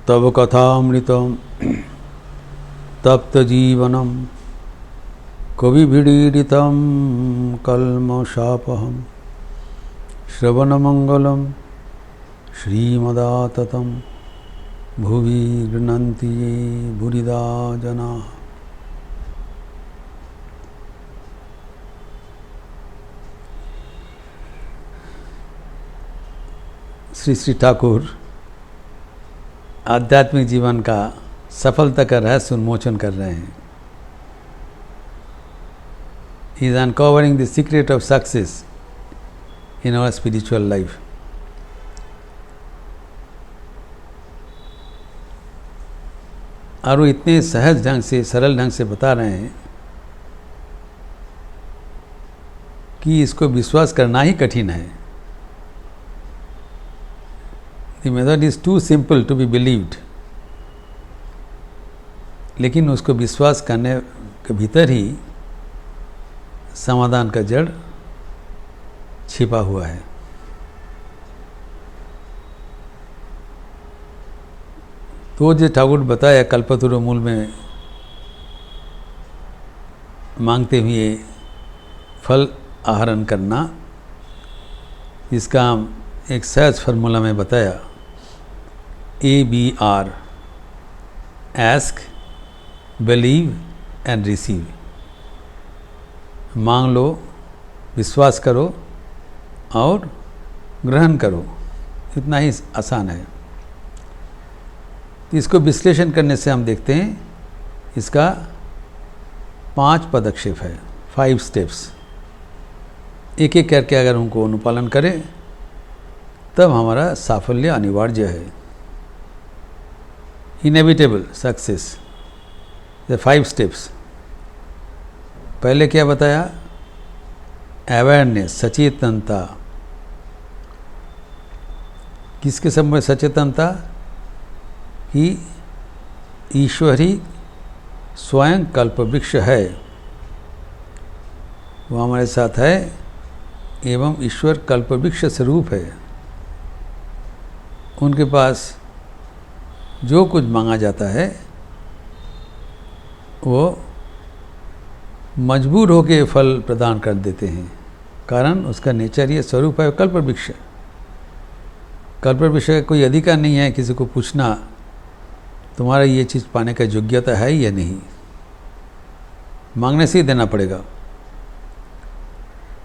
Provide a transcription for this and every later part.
तव कथामृतम तप्तजीवनम कविभिडीडितं कल्मषापहं श्रवणमंगलम श्रीमदाततं भुवि गृह्णन्ति ये भूरिदा जनाः। श्री श्री ठाकुर आध्यात्मिक जीवन का सफलता का रहस्य उन्मोचन कर रहे हैं। He is uncovering the secret of success in our spiritual life. और वो इतने सहज ढंग से, सरल ढंग से बता रहे हैं कि इसको विश्वास करना ही कठिन है। The method is too simple to be believed. लेकिन उसको विश्वास करने के भीतर ही समाधान का जड़ छिपा हुआ है। तो जो ठाकुर बताया कल्पतरु मूल में मांगते हुए फल आहरण करना, इसका एक सहज फार्मूला में बताया ABR, ask, believe and receive। मांग लो, विश्वास करो और ग्रहण करो, इतना ही आसान है। इसको विश्लेषण करने से हम देखते हैं इसका 5 पदक्षेप है, 5 स्टेप्स। एक एक करके अगर उनको अनुपालन करें तब हमारा साफल्य अनिवार्य है। Inevitable success, the 5 steps. पहले क्या बताया? अवेयरनेस, सचेतनता। किसके संबंध में सचेतनता? कि ईश्वर ही स्वयं कल्पवृक्ष है, वो हमारे साथ है एवं ईश्वर कल्पवृक्ष स्वरूप है। उनके पास जो कुछ मांगा जाता है वो मजबूर होकर फल प्रदान कर देते हैं, कारण उसका नेचर ये स्वरूप है कल्पवृक्ष। कल्पवृक्ष का कोई अधिकार नहीं है किसी को पूछना तुम्हारा ये चीज़ पाने का योग्यता है या नहीं, मांगने से ही देना पड़ेगा।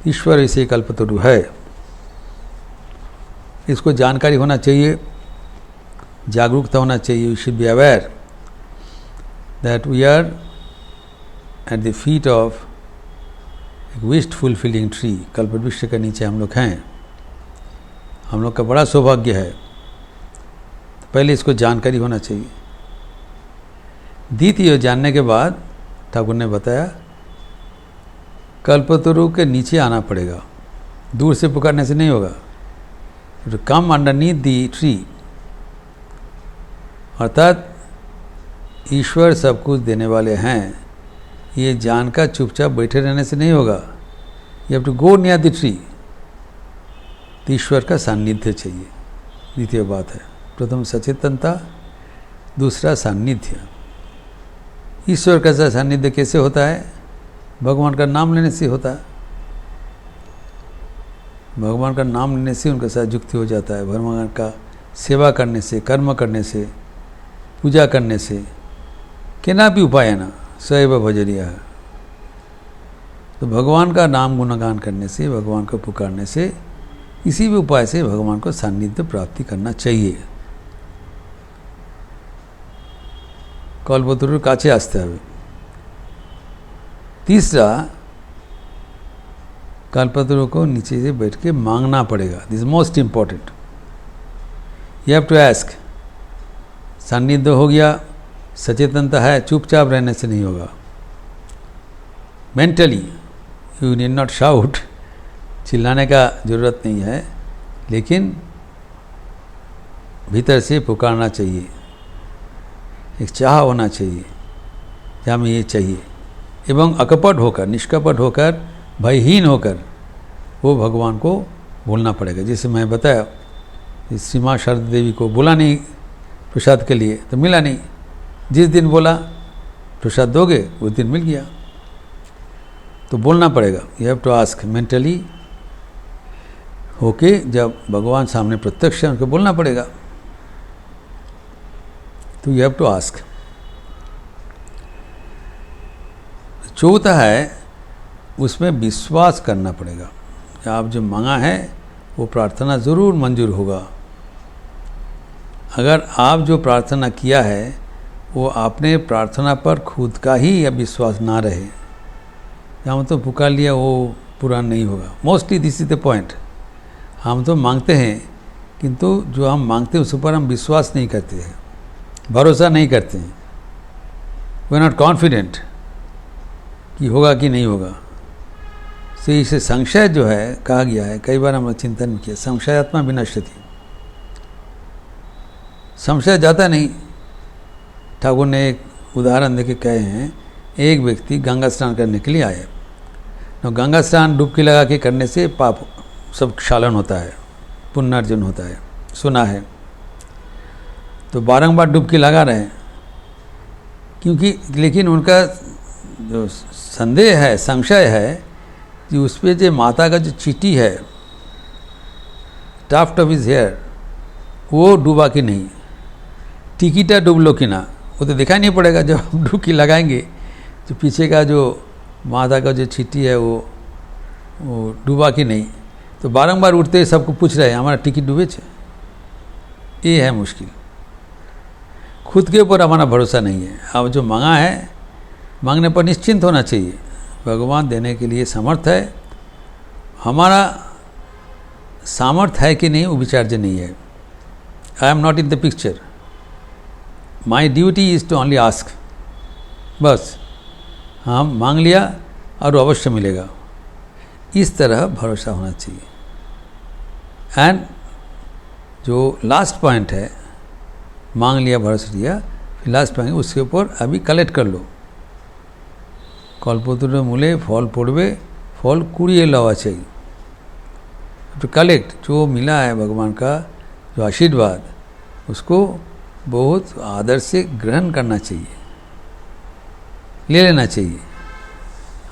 ईश्वर इसे कल्पतरु है, इसको जानकारी होना चाहिए, जागरूकता होना चाहिए। We should be aware that we are at the feet of एक विश फुलफिलिंग ट्री। कल्पवृक्ष के नीचे हम लोग हैं, हम लोग का बड़ा सौभाग्य है। तो पहले इसको जानकारी होना चाहिए। द्वितीय जानने के बाद ठाकुर ने बताया कल्पतरु के नीचे आना पड़ेगा, दूर से पुकारने से नहीं होगा। to come underneath the tree, अर्थात ईश्वर सब कुछ देने वाले हैं, ये जानकर चुपचाप बैठे रहने से नहीं होगा। You have to go near the tree. ईश्वर का सान्निध्य चाहिए, द्वितीय बात है। प्रथम सचेतनता, दूसरा सान्निध्य। ईश्वर का सान्निध्य कैसे होता है? भगवान का नाम लेने से होता है। भगवान का नाम लेने से उनके साथ युक्ति हो जाता है। भगवान का सेवा करने से, कर्म करने से, पूजा करने से, केना भी उपाय ना सैव भजरिया है। तो भगवान का नाम गुणगान करने से, भगवान को पुकारने से, किसी भी उपाय से भगवान को सान्निध्य प्राप्ति करना चाहिए। कल्पतरु काछे आसते हबे। तीसरा, कल्पतरु को नीचे से बैठ के मांगना पड़ेगा। This most important. You have to ask. सान्निध्य हो गया, सचेतनता है, चुपचाप रहने से नहीं होगा। Mentally you need not shout, चिल्लाने का ज़रूरत नहीं है, लेकिन भीतर से पुकारना चाहिए। एक चाह होना चाहिए कि हमें ये चाहिए, एवं अकपट होकर, निष्कपट होकर, भयहीन होकर वो भगवान को बोलना पड़ेगा। जैसे मैं बताया, श्री माँ शारदा देवी को बोला नहीं प्रसाद के लिए, तो मिला नहीं। जिस दिन बोला प्रसाद दोगे उस दिन मिल गया। तो बोलना पड़ेगा, you have to ask mentally होके, जब भगवान सामने प्रत्यक्ष है उनको बोलना पड़ेगा। तो यू हैव टू आस्क। चौथा है उसमें विश्वास करना पड़ेगा कि आप जो मांगा है वो प्रार्थना ज़रूर मंजूर होगा। अगर आप जो प्रार्थना किया है वो आपने प्रार्थना पर खुद का ही या विश्वास ना रहे, हम तो पुकार लिया वो पूरा नहीं होगा। Mostly this is the point. हम तो मांगते हैं किंतु जो हम मांगते हैं उस पर हम विश्वास नहीं करते हैं, भरोसा नहीं करते हैं। वी आर नॉट कॉन्फिडेंट कि होगा कि नहीं होगा। तो इसे संशय जो है कहा गया है, कई बार हमने चिंतन किया, संशयात्मा विनश्यति। संशय जाता नहीं। ठाकुर ने एक उदाहरण देके कहे हैं, एक व्यक्ति गंगा स्नान करने के लिए आए। तो गंगा स्नान डुबकी लगा के करने से पाप सब क्षालन होता है, पुण्यार्जन होता है, सुना है। तो बारंबार डुबकी लगा रहे हैं क्योंकि, लेकिन उनका जो संदेह है, संशय है कि उस पर जो माता का जो चीटी है, टाफ्ट ऑफ हिज हेयर, वो डूबा कि नहीं, टिकिटा डूब लो कि ना, वो तो दिखाई नहीं पड़ेगा। जब आप डुबकी लगाएंगे तो पीछे का जो माता का जो चीटी है वो डूबा कि नहीं। तो बारंबार उठते सबको पूछ रहे हैं हमारा टिकट डूबे छे। ये है मुश्किल। खुद के ऊपर हमारा भरोसा नहीं है। अब जो मांगा है, मांगने पर निश्चिंत होना चाहिए, भगवान देने के लिए समर्थ है। हमारा सामर्थ्य है कि नहीं वो विचार्य नहीं है। I am not in the picture. My duty is to only ask. बस हम मांग लिया और अवश्य मिलेगा, इस तरह भरोसा होना चाहिए। एंड जो लास्ट पॉइंट है, मांग लिया, भरोसा दिया, फिर लास्ट पॉइंट उसके ऊपर अभी कलेक्ट कर लो। कल्पतरु मूले फल पड़वे, फल कुड़िए लवा चाहिए। तो कलेक्ट जो मिला है भगवान का जो आशीर्वाद, उसको बहुत आदर से ग्रहण करना चाहिए, ले लेना चाहिए।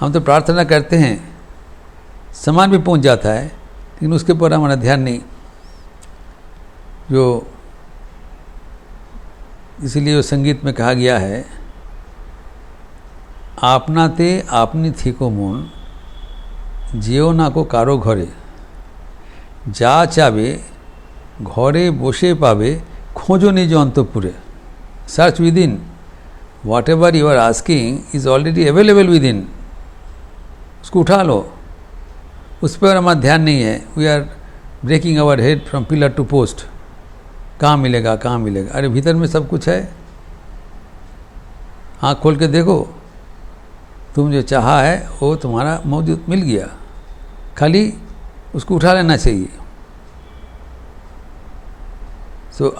हम तो प्रार्थना करते हैं, सामान भी पहुंच जाता है, लेकिन उसके ऊपर हमारा ध्यान नहीं। जो इसलिए वो संगीत में कहा गया है, आपनाते आपनी थीको मन, जेओ ना को कारो घरे, जा चाबे घरे बसे पावे, खोजो निज अंतपुरे। Search within, whatever you are asking is already available within. उसको उठा लो, उस पर हमारा ध्यान नहीं है। We are breaking our head from pillar to post. कहाँ मिलेगा, कहाँ मिलेगा? अरे भीतर में सब कुछ है। आँख खोल के देखो, तुम जो चाहा है वो तुम्हारा मौजूद मिल गया, खाली उसको उठा लेना चाहिए। तो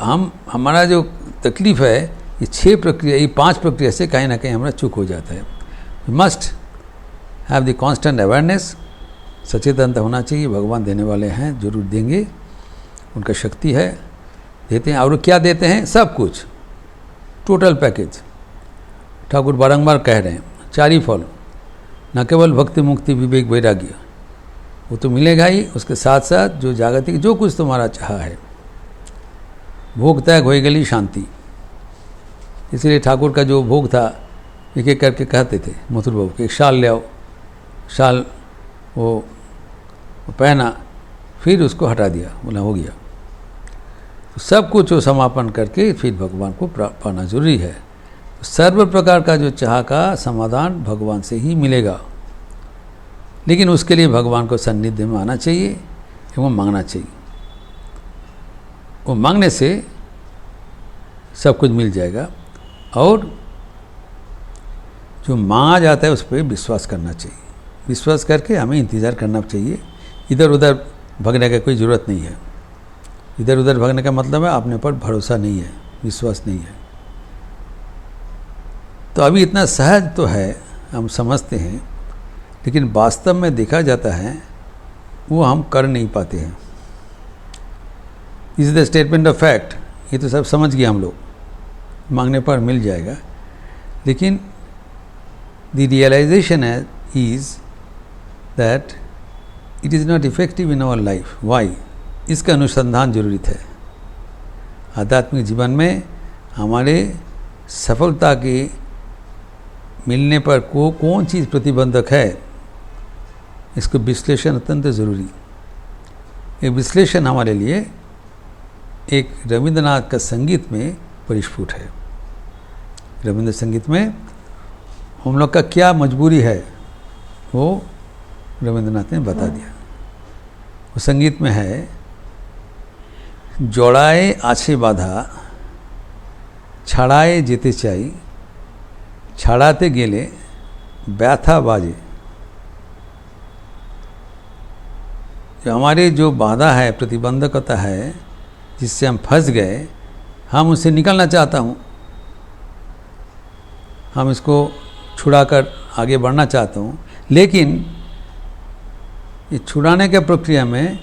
हमारा जो तकलीफ है, ये 6 प्रक्रिया, ये 5 प्रक्रिया से कहीं ना कहीं हमारा चूक हो जाता है। We must have the constant awareness. सचेतनता होना चाहिए, भगवान देने वाले हैं, जरूर देंगे, उनका शक्ति है, देते हैं। और क्या देते हैं? सब कुछ, टोटल पैकेज। ठाकुर बारंबार कह रहे हैं, 4 ही फल, न केवल भक्ति, मुक्ति, विवेक, वैराग्य, वो तो मिलेगा ही, उसके साथ साथ जो जागतिक जो कुछ तुम्हारा चाहा है, भोग त्याग हो गई शांति। इसलिए ठाकुर का जो भोग था, एक एक करके कहते थे मथुर बाबू के, एक शाल ले आओ। शाल वो पहना, फिर उसको हटा दिया, बोला हो गया। तो सब कुछ वो समापन करके फिर भगवान को पाना जरूरी है। तो सर्व प्रकार का जो चाह का समाधान भगवान से ही मिलेगा, लेकिन उसके लिए भगवान को सान्निध्य में आना चाहिए एवं मांगना चाहिए। वो मांगने से सब कुछ मिल जाएगा। और जो मांगा जाता है उस पर विश्वास करना चाहिए। विश्वास करके हमें इंतज़ार करना चाहिए। इधर उधर भगने का कोई ज़रूरत नहीं है। इधर उधर भगने का मतलब है अपने पर भरोसा नहीं है, विश्वास नहीं है। तो अभी इतना सहज तो है, हम समझते हैं, लेकिन वास्तव में देखा जाता है वो हम कर नहीं पाते हैं। Is the statement of fact. ये तो सब समझ गए हम लोग। मांगने पर मिल जाएगा, लेकिन the realisation is that it is not effective in our life. Why? इसका अनुसंधान जरूरी है। आध्यात्मिक जीवन में हमारे सफलता के मिलने पर कौन चीज़ प्रतिबंधक है, इसको विश्लेषण अत्यंत ज़रूरी। ये विश्लेषण हमारे लिए एक रविंद्रनाथ का संगीत में परिस्फुट है। रविंद्र संगीत में हम लोग का क्या मजबूरी है वो रविंद्रनाथ ने बता दिया। वो संगीत में है, জড়ায় আছে বাধা, ছাড়ায় যেতে চাই, ছাড়াতে গেলে ব্যথা বাজে। जो हमारे जो बाधा है, प्रतिबंधकता है, जिससे हम फंस गए, हम उससे निकलना चाहता हूँ, हम इसको छुड़ाकर आगे बढ़ना चाहता हूँ, लेकिन ये छुड़ाने के प्रक्रिया में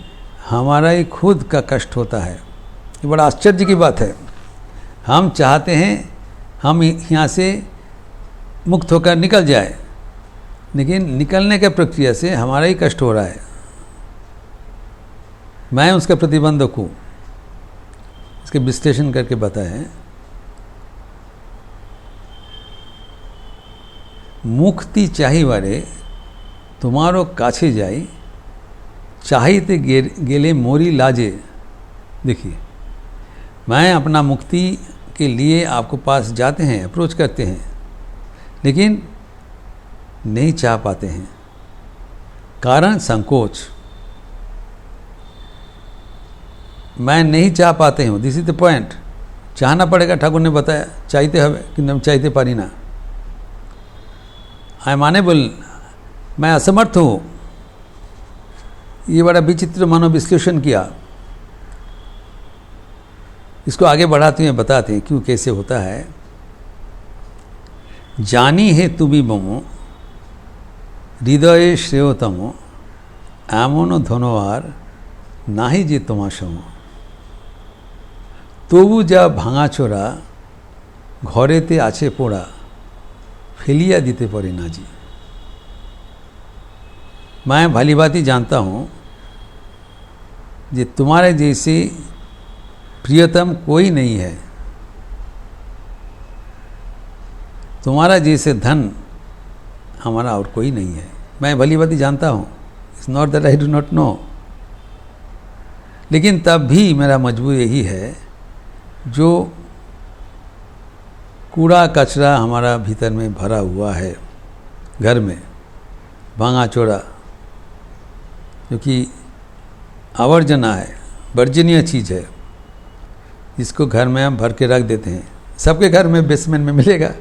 हमारा ही खुद का कष्ट होता है। ये बड़ा आश्चर्य की बात है। हम चाहते हैं हम यहाँ से मुक्त होकर निकल जाए, लेकिन निकलने के प्रक्रिया से हमारा ही कष्ट हो रहा है। मैं उसका प्रतिबंधक हूँ। इसके विश्लेषण करके बताएं, मुक्ति चाहिवारे तुम्हारो काछे जाई, चाहिते गेले मोरी लाजे। देखिए, मैं अपना मुक्ति के लिए आपको पास जाते हैं, अप्रोच करते हैं, लेकिन नहीं चाह पाते हैं। कारण संकोच। मैं नहीं चाह पाते हूँ, दिस इज द पॉइंट। चाहना पड़ेगा, ठाकुर ने बताया, चाहते हवे कि हम चाहते पारी ना। आई एम अनेबल, मैं असमर्थ हूँ। ये बड़ा विचित्र मनोविश्लेषण किया। इसको आगे बढ़ाते हैं, बताते हैं क्यों कैसे होता है। जानी है तुमी ममो हृदये श्रेयतमो, एमनो धनोवार नाहि जे তোমার সম। তবু যা ভাঙাচোরা ঘরেতে আছে পোড়া, ফেলিয়া দিতে পারে না जी। मैं भली भांति जानता हूँ कि तुम्हारे जैसे प्रियतम कोई नहीं है, तुम्हारा जैसे धन हमारा और कोई नहीं है। मैं भली भांति जानता हूँ, it's not that I do not know, लेकिन तब भी मेरा मजबूर यही है, जो कूड़ा कचरा हमारा भीतर में भरा हुआ है, घर में भांगा चोरा, जो कि आवर्जना है, वर्जनीय चीज़ है, जिसको घर में हम भर के रख देते हैं। सबके घर में बेसमेंट में मिलेगा।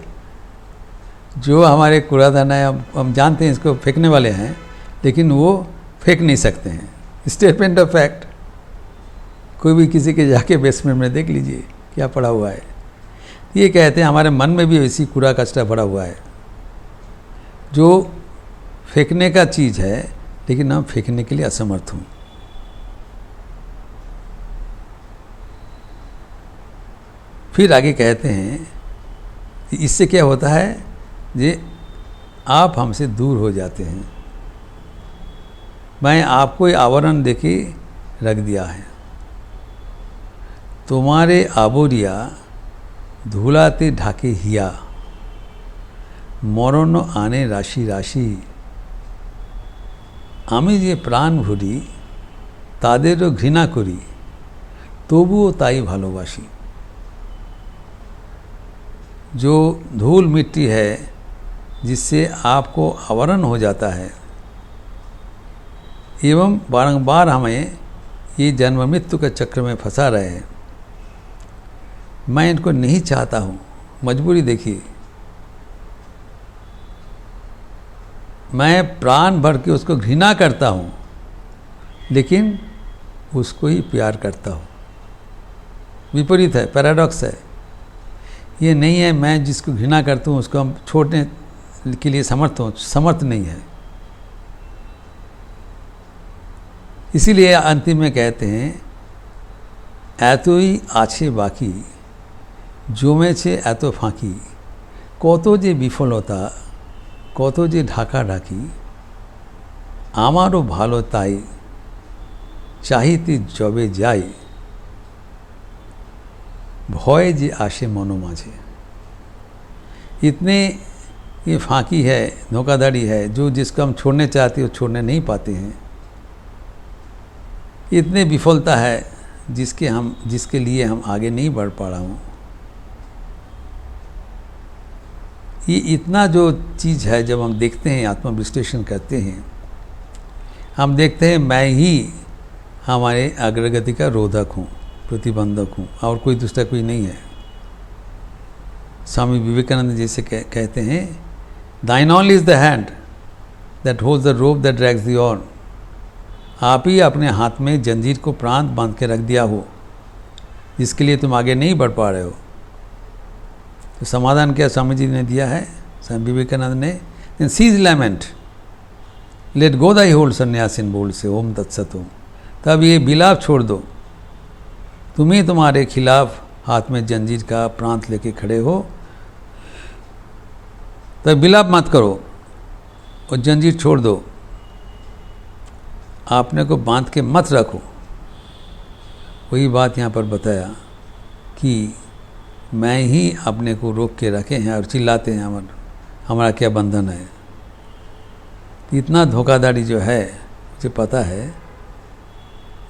जो हमारे कूड़ादान है, हम जानते हैं इसको फेंकने वाले हैं, लेकिन वो फेंक नहीं सकते हैं। Statement of fact. कोई भी किसी के जाके बेसमेंट में देख लीजिए क्या पड़ा हुआ है। ये कहते हैं हमारे मन में भी ऐसी कूड़ा कचरा पड़ा हुआ है, जो फेंकने का चीज़ है, लेकिन हम फेंकने के लिए असमर्थ हूँ। फिर आगे कहते हैं कि इससे क्या होता है, जे आप हमसे दूर हो जाते हैं। मैं आपको आवरण देके रख दिया है, तुम्हारे आबोरिया धूलाते ढाके हिया, मरण आने राशि राशि। আমি যে প্রাণ ভরি তাদেরও ঘৃণা করি, তবুও তাই ভালোবাসি। जो धूल मिट्टी है जिससे आपको आवरण हो जाता है, एवं बारंबार हमें ये जन्म मृत्यु के चक्र में फंसा रहे हैं, मैं इनको नहीं चाहता हूँ। मजबूरी देखिए, मैं प्राण भर के उसको घृणा करता हूँ, लेकिन उसको ही प्यार करता हूँ। विपरीत है, पैराडॉक्स है। ये नहीं है मैं जिसको घृणा करता हूँ उसको हम छोड़ने के लिए समर्थ नहीं है। इसीलिए अंतिम में कहते हैं, ऐतो ही आछे बाकी জমেছে এত ফাঁকি, কত যে বিফলতা, কত যে ঢাকাঢাকি, আমারও ভালো তাই চাহিতে যবে যাই, ভয় जे आशे मनो माझे। इतने ये फांकी है, धोखाधड़ी है, जो जिसको हम छोड़ने चाहते हो छोड़ने नहीं पाते हैं। इतने विफलता है जिसके लिए हम आगे नहीं बढ़ पा रहा हूँ। ये इतना जो चीज़ है, जब हम देखते हैं, आत्मविश्लेषण करते हैं, हम देखते हैं मैं ही हमारे अग्रगति का रोधक हूँ, प्रतिबंधक हूँ, और कोई दूसरा कोई नहीं है। स्वामी विवेकानंद जैसे कहते हैं, दाइन only is the hand that holds the rope that drags the on. आप ही अपने हाथ में जंजीर को प्रांत बांध के रख दिया हो, जिसके लिए तुम आगे नहीं बढ़ पा रहे हो। तो समाधान क्या स्वामी जी ने दिया है, स्वामी विवेकानंद ने, then cease lament, let go thy hold sannyasin bold say ओम तत्सत ओम। तब ये विलाप छोड़ दो, तुम ही तुम्हारे खिलाफ हाथ में जंजीर का प्रांत लेके खड़े हो, तब विलाप मत करो और जंजीर छोड़ दो, आपने को बांध के मत रखो। वही बात यहाँ पर बताया कि मैं ही अपने को रोक के रखे हैं और चिल्लाते हैं हमारा क्या बंधन है। इतना धोखाधड़ी जो है मुझे पता है,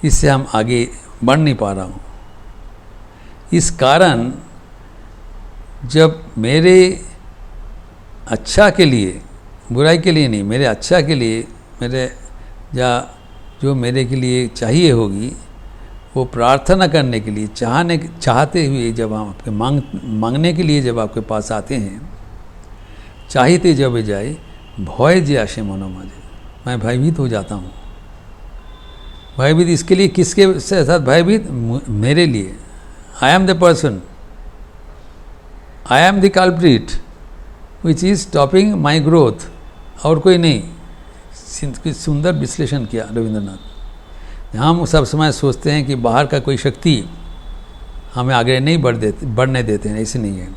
इससे हम आगे बढ़ नहीं पा रहा हूँ। इस कारण जब मेरे अच्छा के लिए, बुराई के लिए नहीं, मेरे अच्छा के लिए, मेरे जो मेरे के लिए चाहिए होगी, वो प्रार्थना करने के लिए, चाहते हुए जब हम आपके मांगने के लिए जब आपके पास आते हैं, चाहते जब जाए, भय जे आशे मनो माजे, मैं भयभीत हो जाता हूँ। भयभीत इसके लिए, किसके साथ भयभीत? मेरे लिए। I am the person, I am the culprit which is stopping my growth, और कोई नहीं। सुंदर विश्लेषण किया रविंद्रनाथ। हम सब समय सोचते हैं कि बाहर का कोई शक्ति हमें आगे नहीं बढ़ने देते हैं, ऐसे नहीं है।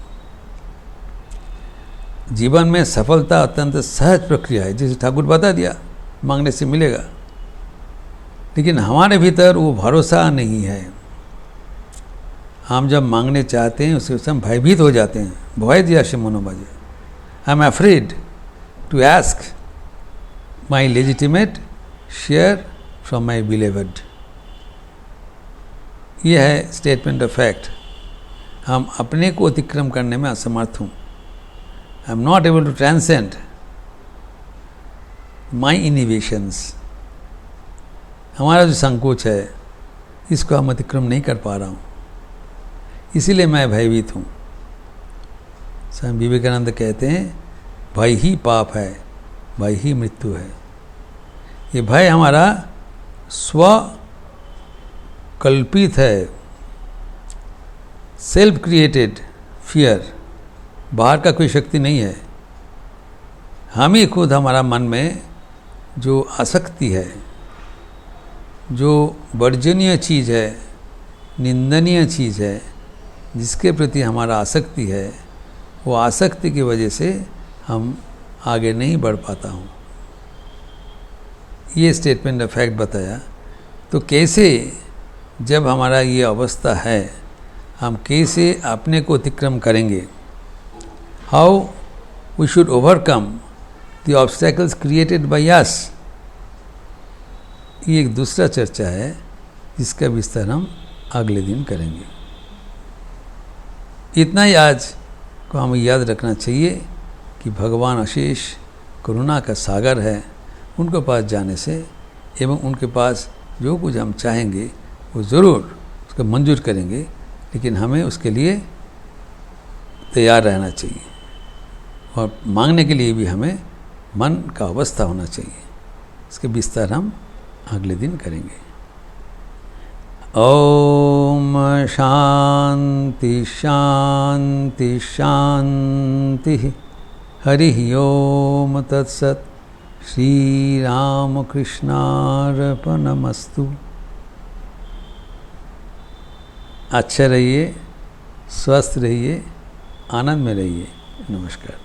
जीवन में सफलता अत्यंत सहज प्रक्रिया है, जैसे ठाकुर बता दिया, मांगने से मिलेगा। लेकिन हमारे भीतर वो भरोसा नहीं है। हम जब मांगने चाहते हैं उससे हम भयभीत हो जाते हैं। भय दिया से मनोबाजे, I am afraid to ask my legitimate share from my beloved. यह है स्टेटमेंट ऑफ फैक्ट। हम अपने को अतिक्रम करने में असमर्थ हूँ। I am not able to transcend my inhibitions. हमारा जो संकोच है, इसको हम अतिक्रम नहीं कर पा रहा हूँ, इसीलिए मैं भयभीत हूँ। स्वामी विवेकानंद कहते हैं, भय ही पाप है, भय ही मृत्यु है। ये भय हमारा स्वकल्पित है, सेल्फ क्रिएटेड फियर, बाहर का कोई शक्ति नहीं है। हम ही खुद, हमारा मन में जो आसक्ति है, जो वर्जनीय चीज़ है, निंदनीय चीज़ है, जिसके प्रति हमारा आसक्ति है, वो आसक्ति की वजह से हम आगे नहीं बढ़ पाता हूँ। ये स्टेटमेंट ऑफ फैक्ट बताया। तो कैसे, जब हमारा ये अवस्था है, हम कैसे अपने को अतिक्रम करेंगे? How we should overcome the obstacles created by us. ये एक दूसरा चर्चा है, जिसका विस्तार हम अगले दिन करेंगे। इतना ही आज को हमें याद रखना चाहिए कि भगवान अशेष करुणा का सागर है। उनके पास जाने से एवं उनके पास जो कुछ हम चाहेंगे वो ज़रूर उसको मंजूर करेंगे, लेकिन हमें उसके लिए तैयार रहना चाहिए और मांगने के लिए भी हमें मन का अवस्था होना चाहिए। इसके विस्तार हम अगले दिन करेंगे। ओम शांति शांति शांति। हरि ओम तत्सत। श्री राम कृष्णार्पणमस्तु। अच्छा रहिए, स्वस्थ रहिए, आनंद में रहिए। नमस्कार।